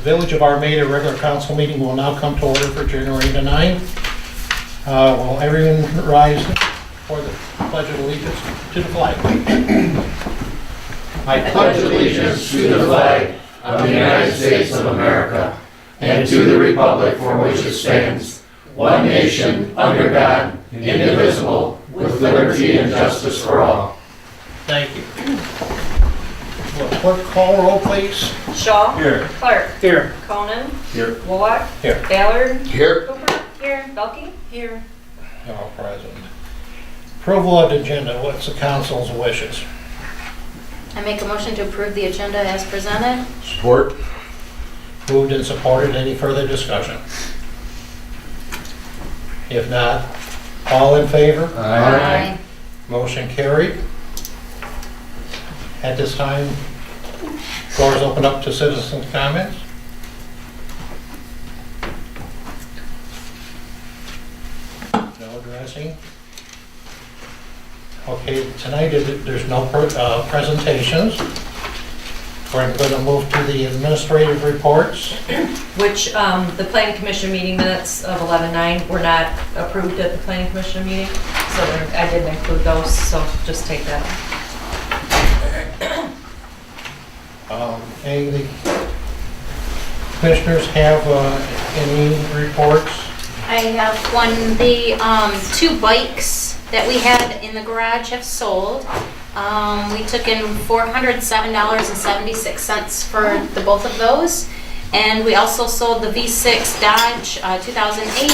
Village of Armada regular council meeting will now come to order for January the 9th. Will everyone rise for the Pledge of Allegiance to the flag? I pledge allegiance to the flag of the United States of America and to the republic for which it stands, one nation, under God, indivisible, with liberty and justice for all. Thank you. Will clerk call roll, please? Shaw. Here. Clark. Here. Conan. Here. Wallach. Here. Ballard. Here. Cooper. Here. Belkey. Here. All present. Approval of the agenda. What's the council's wishes? I make a motion to approve the agenda as presented. Support. Moved and supported. Any further discussion? If not, all in favor? Aye. Motion carried. At this time, floor is open up to citizens' comments. No addressing. Okay, tonight there's no presentations. We're going to move to the administrative reports. Which, the planning commission meeting minutes of 11/9 were not approved at the planning commission meeting. So I didn't include those, so just take that. Any of the commissioners have any reports? I have one, the two bikes that we had in the garage have sold. We took in $407.76 for the both of those. And we also sold the V6 Dodge 2008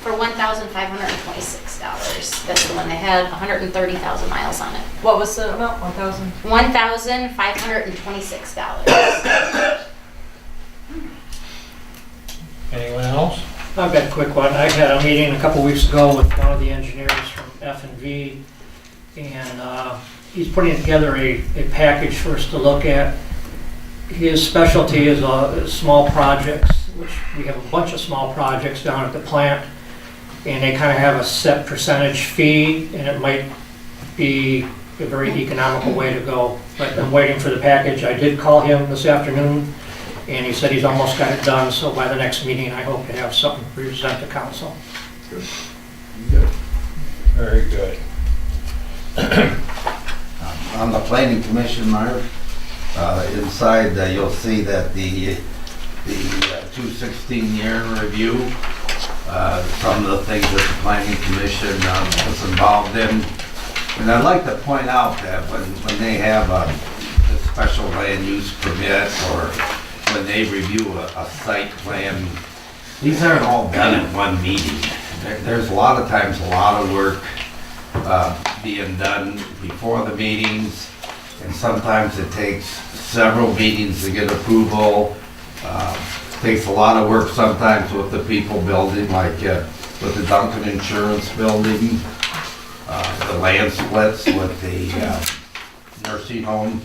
for $1,526. That's the one that had 130,000 miles on it. What was the amount? 1,000? $1,526. Anyone else? I've got a quick one. I had a meeting a couple weeks ago with one of the engineers from F&V, and he's putting together a package for us to look at. His specialty is small projects, which we have a bunch of small projects down at the plant, and they kind of have a set percentage fee, and it might be a very economical way to go. But I'm waiting for the package. I did call him this afternoon, and he said he's almost got it done, so by the next meeting, I hope to have something to present to council. Very good. On the planning commission, Mark, inside you'll see that the 216 year in review, some of the things that the planning commission was involved in. And I'd like to point out that when they have a special land use permit or when they review a site plan, these aren't all done in one meeting. There's a lot of times a lot of work being done before the meetings, and sometimes it takes several meetings to get approval. Takes a lot of work sometimes with the people building, like with the Duncan Insurance building, the land splits with the nursing home.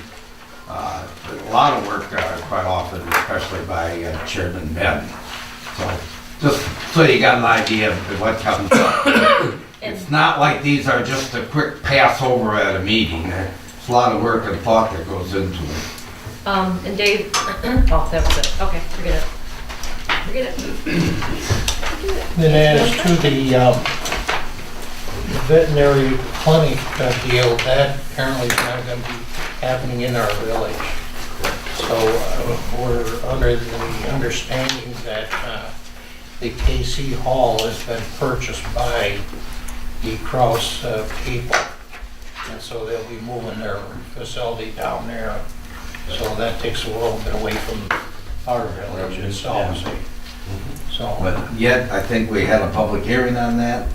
A lot of work quite often, especially by Chairman Ben. So just so you got an idea of what comes up. It's not like these are just a quick pass over at a meeting. There's a lot of work and thought that goes into it. And Dave, oh, that was it. Okay, forget it. Forget it. Then as to the veterinary clinic deal, that apparently is not going to be happening in our village. So we're under the understanding that the KC Hall has been purchased by the Kraus people. And so they'll be moving their facility down there. So that takes a little bit away from our village in Solvency. So, But yet, I think we had a public hearing on that.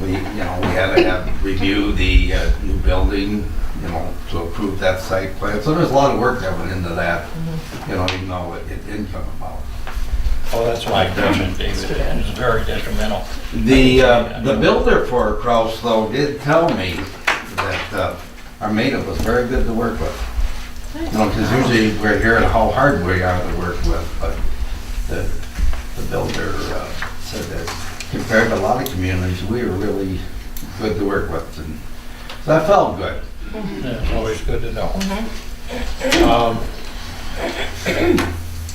We had to have review the new building, to approve that site plan. So there's a lot of work that went into that, even though it didn't come about. oh, that's why I mentioned David, it was very detrimental. The builder for Kraus, though, did tell me that Armada was very good to work with. Because usually we're hearing how hard we are to work with, but the builder said that compared to a lot of communities, we were really good to work with. And so that felt good. Yeah, it's always good to know.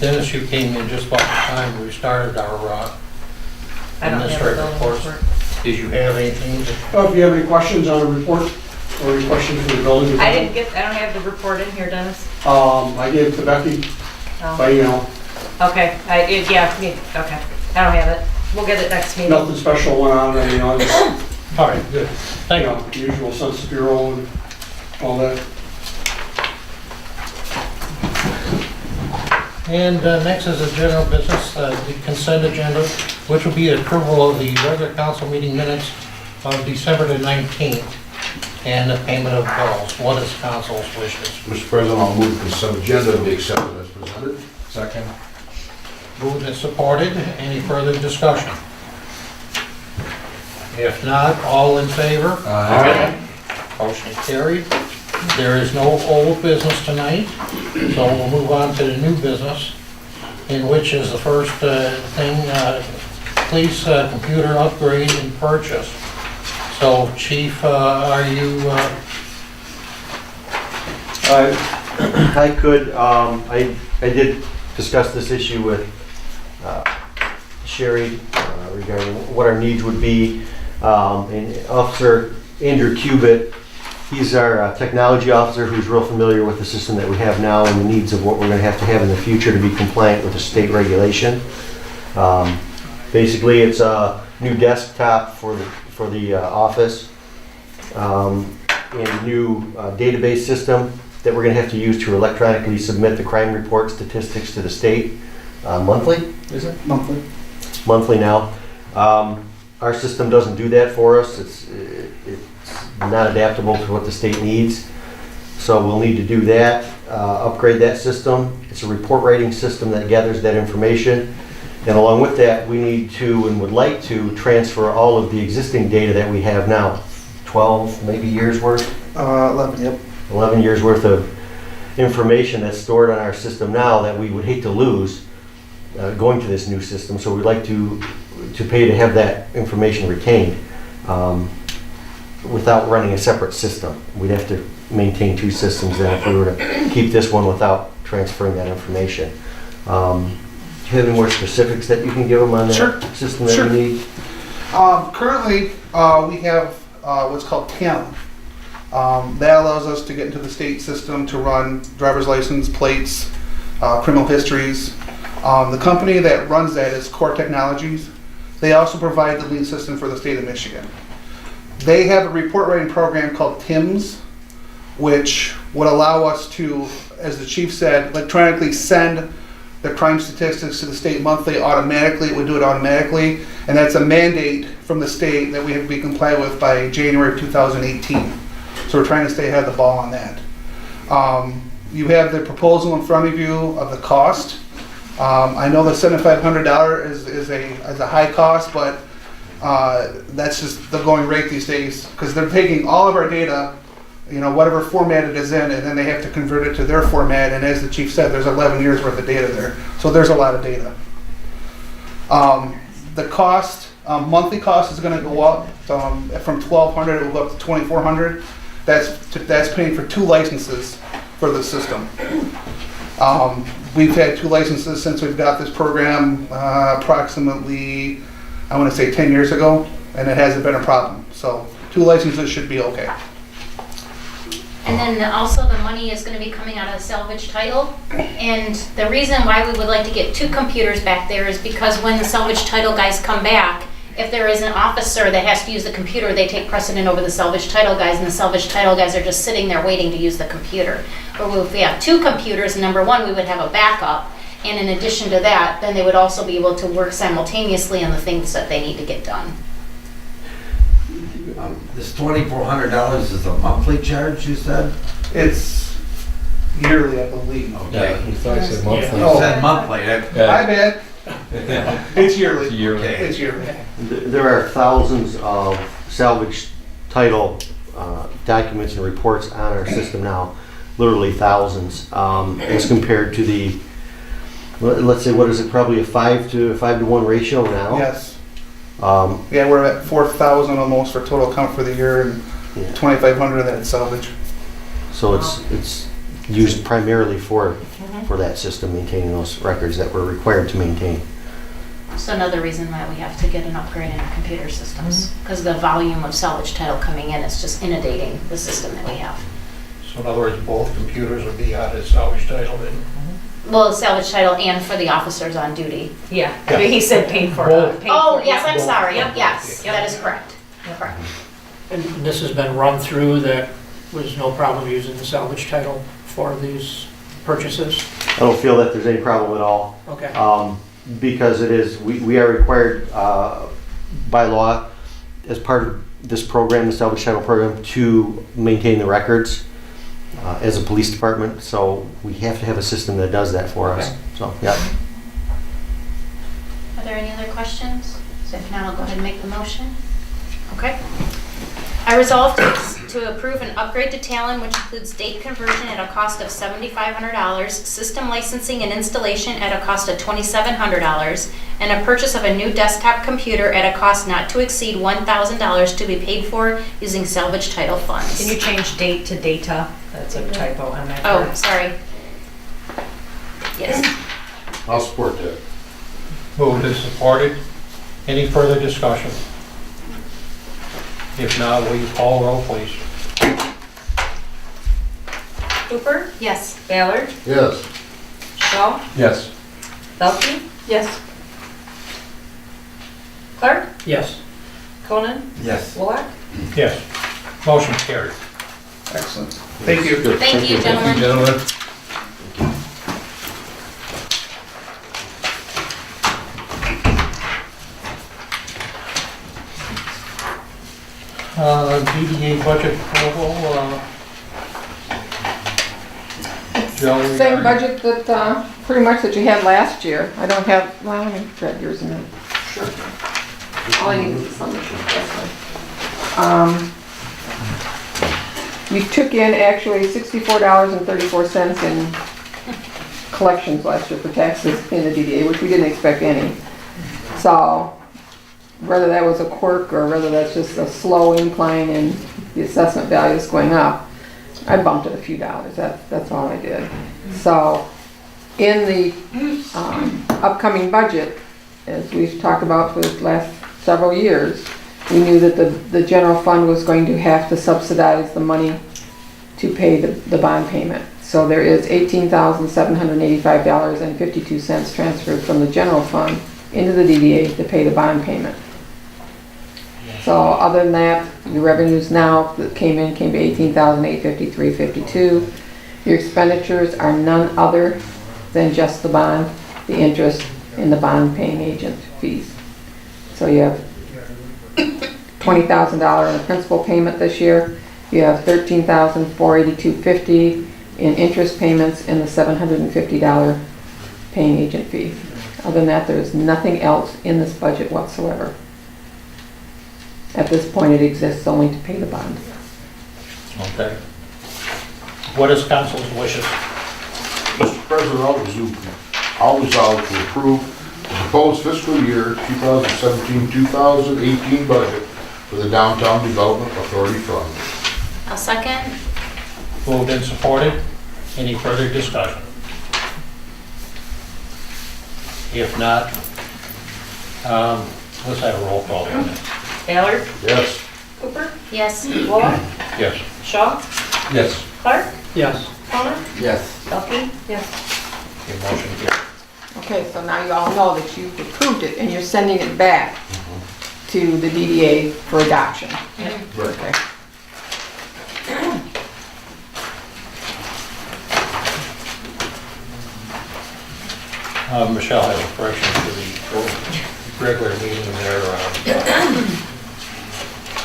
Dennis, you came in just about the time we started our I don't have the administrative building reports. report. Did you have anything? If you have any questions on the report or any questions for the building I department, don't have the report in here, Dennis. I gave it to Becky Oh. by email. Okay, okay. I don't have it. We'll get it next meeting. Nothing special went on, just, All right, good. Thank you. the usual Census Bureau and all that. And next is the general business, the consent agenda, which will be approval of the regular council meeting minutes of December the 19th and the payment of bills. What is council's wishes? Mr. President, I'll move the consent agenda to be accepted as presented. Second. Moved and supported. Any further discussion? If not, all in favor? Aye. Motion carried. There is no old business tonight, so we'll move on to the new business, in which is the first thing, police computer upgrade and purchase. So Chief, are you, I could, I did discuss this issue with Sherry regarding what our needs would be. And Officer Andrew Cubitt, he's our technology officer who's real familiar with the system that we have now and the needs of what we're going to have in the future to be compliant with the state regulation. Basically, it's a new desktop for the office and a new database system that we're going to have to use to electronically submit the crime report statistics to the state monthly. Is it? Monthly. Monthly now. Our system doesn't do that for us. It's not adaptable to what the state needs. So we'll need to do that, upgrade that system. It's a report writing system that gathers that information. And along with that, we need to and would like to transfer all of the existing data that we have now. 12 maybe years worth? 11, yep. 11 years worth of information that's stored on our system now that we would hate to lose going to this new system. So we'd like to pay to have that information retained without running a separate system. We'd have to maintain two systems then if we were to keep this one without transferring that information. Do you have any more specifics that you can give them on Sure. that system that Sure. we need? Currently, we have what's called TIM. That allows us to get into the state system to run driver's license, plates, criminal histories. The company that runs that is Core Technologies. They also provide the lead system for the state of Michigan. They have a report writing program called TIMS, which would allow us to, as the chief said, electronically send the crime statistics to the state monthly automatically. It would do it automatically, and that's a mandate from the state that we have to be compliant with by January of 2018. So we're trying to stay ahead of the ball on that. You have the proposal in front of you of the cost. I know the $7,500 is a high cost, but that's just the going rate these days because they're taking all of our data, whatever format it is in, and then they have to convert it to their format. And as the chief said, there's 11 years worth of data there, so there's a lot of data. The cost, monthly cost, is going to go up from $1,200. It will go up to $2,400. That's paying for 2 licenses for the system. We've had 2 licenses since we've got this program approximately, I want to say 10 years ago, and it hasn't been a problem. So 2 licenses should be okay. And then also the money is going to be coming out of the salvage title. And the reason why we would like to get 2 computers back there is because when the salvage title guys come back, if there is an officer that has to use the computer, they take precedent over the salvage title guys, and the salvage title guys are just sitting there waiting to use the computer. But if we have 2 computers, number one, we would have a backup. And in addition to that, then they would also be able to work simultaneously on the things that they need to get done. This $2,400 is a monthly charge, you said? It's yearly, I believe. Okay. You thought you said monthly. You said monthly. My bad. It's yearly. Yearly. Okay. It's yearly. There are thousands of salvage title documents and reports on our system now, literally thousands, as compared to the, let's say, what is it, probably a 5 to 1 ratio now? Yes. Yeah, we're at 4,000 almost for total count for the year, and Yeah. 2,500 of that is salvage. So it's used primarily for for that system, maintaining those records that we're required to maintain. So another reason why we have to get an upgrade in our computer systems, because the volume of salvage title coming in is just inundating the system that we have. So in other words, both computers would be out of salvage title then? Well, salvage title and for the officers on duty. Yeah, Yeah. he said paid for. Both. paid Oh, for, yes, yeah. I'm sorry. Yep. Yes, Yep. that is correct. Correct. And this has been run through, that was no problem using the salvage title for these purchases? I don't feel that there's any problem at all. Okay. Because it is, we are required by law, as part of this program, the salvage title program, to maintain the records as a police department. So we have to have a system that does that for us. Okay. So, yeah. Are there any other questions? So if not, I'll go ahead and make the motion. Okay. I resolve to approve an upgrade to Talon, which includes date conversion at a cost of $7,500, system licensing and installation at a cost of $2,700, and a purchase of a new desktop computer at a cost not to exceed $1,000 to be paid for using salvage title funds. Can you change date to data? That's a typo on that Oh, part. sorry. Yes. I'll support that. Moved and supported. Any further discussion? If not, will you call roll, please? Cooper? Yes. Ballard? Yes. Shaw? Yes. Belkey? Yes. Clark? Yes. Conan? Yes. Bullock? Yes. Motion carried. Excellent. Thank you. Good. Thank you, gentlemen. Gentlemen. DDA budget approval, Joe. Same budget that, pretty much that you had last year. I don't have, well, let me grab yours a minute. All I need is a summary sheet, that's fine. You took in actually $64.34 in collections last year for taxes in the DDA, which we didn't expect any. So, whether that was a quirk or whether that's just a slow incline in the assessment values going up, I bumped it a few dollars. That's all I did. So, in the upcoming budget, as we've talked about for the last several years, we knew that the general fund was going to have to subsidize the money to pay the bond payment. So there is $18,785.52 transferred from the general fund into the DDA to pay the bond payment. So other than that, your revenues now that came to $18,853.52. Your expenditures are none other than just the bond, the interest, and the bond paying agent fees. So you have $20,000 in a principal payment this year. You have $13,482.50 in interest payments and the $750 paying agent fee. Other than that, there is nothing else in this budget whatsoever. At this point, it exists only to pay the bond. Okay. What is council's wishes? Mr. President, I'll resolve to approve the proposed fiscal year 2017-2018 budget for the Downtown Development Authority Fund. I'll second. Moved and supported. Any further discussion? If not, let's have a roll call on this. Ballard? Yes. Cooper? Yes. Bullock? Yes. Shaw? Yes. Clark? Yes. Conan? Yes. Belkey? Yes. Your motion carried. Okay, so now you all know that you've approved it and you're sending it back to the DDA for adoption. Right. Okay. Michelle has a correction to the regular meeting there,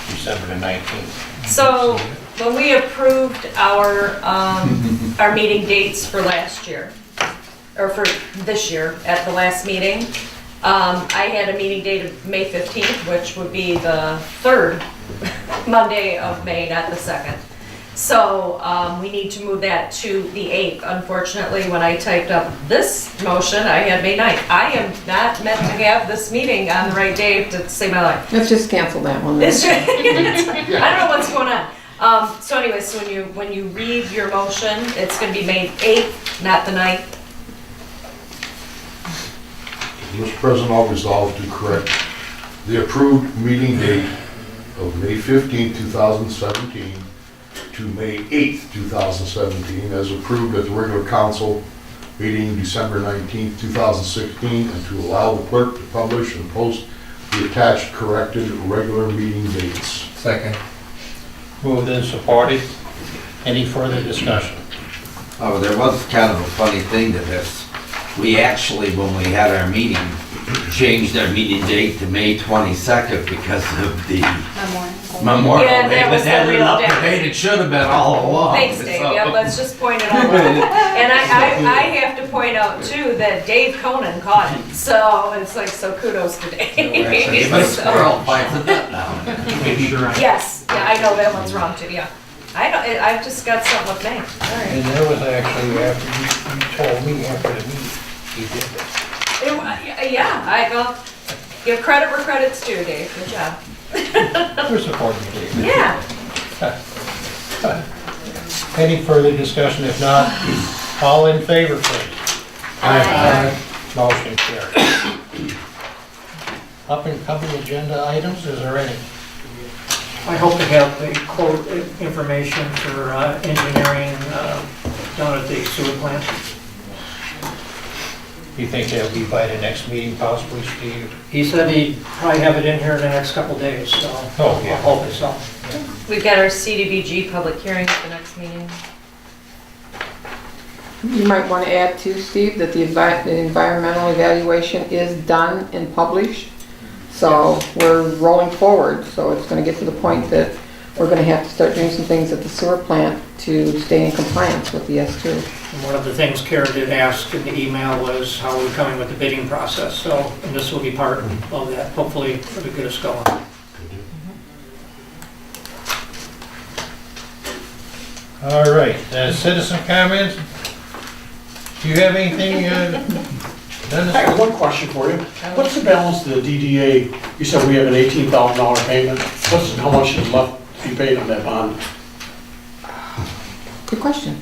December the 19th. So, when we approved our meeting dates for last year, or for this year at the last meeting, I had a meeting date of May 15th, which would be the third Monday of May, not the second. So, we need to move that to the 8th. Unfortunately, when I typed up this motion, I had May 9th. I am not meant to have this meeting on the right day to save my life. Let's just cancel that one. I don't know what's going on. So anyways, so when you read your motion, it's gonna be May 8th, not the 9th. Mr. President, I'll resolve to correct the approved meeting date of May 15, 2017 to May 8, 2017, as approved at the regular council meeting December 19, 2016, and to allow the clerk to publish and post the attached corrected regular meeting dates. Second. Moved and supported. Any further discussion? Oh, there was kind of a funny thing to this. We actually, when we had our meeting, changed our meeting date to May 22nd because of the Memorial Yeah, Day. that But was that the is real up to day. date. It should have been all along. Thanks, Dave. So- Yep, let's just point it out. And I have to point out too that Dave Conan caught it. So it's like, so kudos to Dave. But So- squirrel bites the nut now. Yes, yeah, I know that one's wrong too, yeah. I've just got something with May. All right. And there was actually, after you told me after the meeting, he did this. Yeah, well, give credit where credit's due, Dave. Good job. We're supporting you, David. Yeah. Any further discussion? If not, all in favor, please. Aye. Motion carried. Up and coming agenda items, is there any? I hope to have the quote information for engineering down at the sewer plant. You think that'll be by the next meeting possibly, Steve? He said he'd probably have it in here in the next couple days, so Oh, yeah. I'll hope so. We've got our CDBG public hearing at the next meeting. You might want to add too, Steve, that the environmental evaluation is done and published. So we're rolling forward, so it's going to get to the point that we're going to have to start doing some things at the sewer plant to stay in compliance with the S2. And one of the things Kara did ask in the email was how we're coming with the bidding process, so, and this will be part of that, hopefully it'll get us going. All right, citizen comments? Do you have anything, Dennis? I got one question for you. What's the balance to the DDA? You said we have an $18,000 payment. How much is left to be paid on that bond? Good question.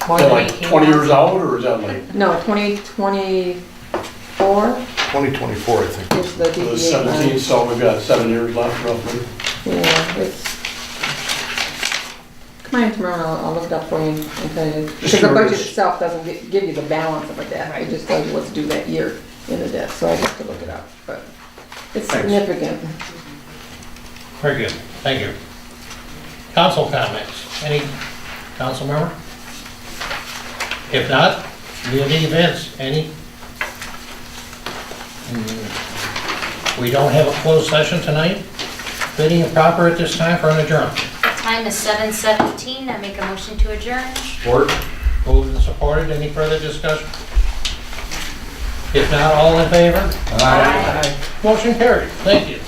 More Is that than like 18 20 years months. out, or is that like No, 2024 2024, I think. is the the DDA 17, bond. so we've got 7 years left roughly? Yeah, it's, come on in tomorrow, and I'll look it up for you and tell you. Because the budget curious. itself doesn't give you the balance of a debt, it just tells you what's due that year in the debt, so I have to look it up, but it's Thanks. significant. Very good, thank you. Council comments? Any council member? If not, community events, any? We don't have a closed session tonight. Fitting and proper at this time for an adjournment. The time is 7:17. I make a motion to adjourn. Support? Moved and supported, any further discussion? If not, all in favor? Aye. Motion carried, thank you.